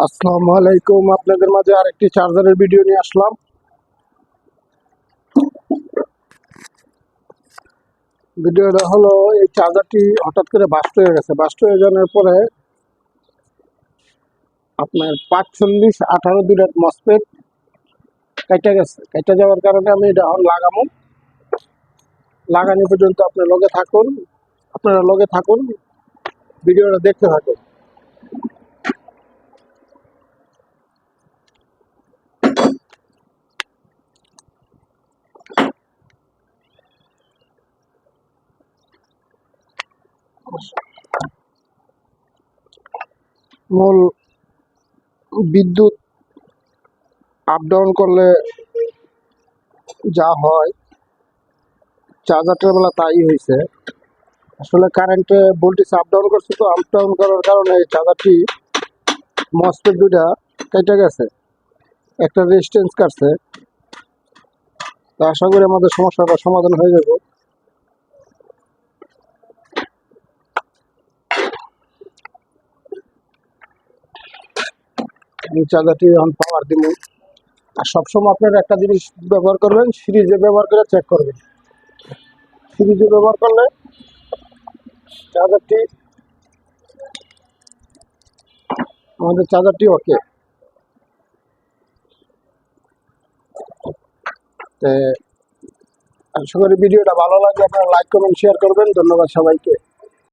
আসসালামু আলাইকুম, আপনাদের মাঝে আরেকটি চার্জারের ভিডিও নিয়ে আসলাম। ভিডিওটা হলো, এই চার্জারটি হঠাৎ করে বাস্ট হয়ে গেছে। বাস্ট হয়ে যাওয়ার পরে আপনার 45-18 দুইটা মসফেট কেটে গেছে। কেটে যাওয়ার কারণে আমি এটা এখন লাগানি পর্যন্ত আপনারা লগে থাকুন, ভিডিওটা দেখতে থাকুন। মূল বিদ্যুৎ আপ ডাউন করলে যা হয়, চার্জারটার বেলা তাই হয়েছে। আসলে কারেন্টে ভোল্টেজ আপ ডাউন করছে, তো আপ ডাউন করার কারণে এই চার্জারটি মসফেট দুইটা কেটে গেছে, একটা রেজিস্ট্যান্স কাটছে। তো আশা করি আমাদের সমস্যাটা সমাধান হয়ে যাবে। এই চার্জারটি এখন পাওয়ার দিব। আর সবসময় আপনারা একটা জিনিস ব্যবহার করবেন, সিরিজে ব্যবহার করে চেক করবেন। সিরিজে ব্যবহার করলে চার্জারটি ওকে। আশা করি ভিডিওটা ভালো লাগলে আপনারা লাইক কমেন্ট শেয়ার করবেন। ধন্যবাদ সবাইকে।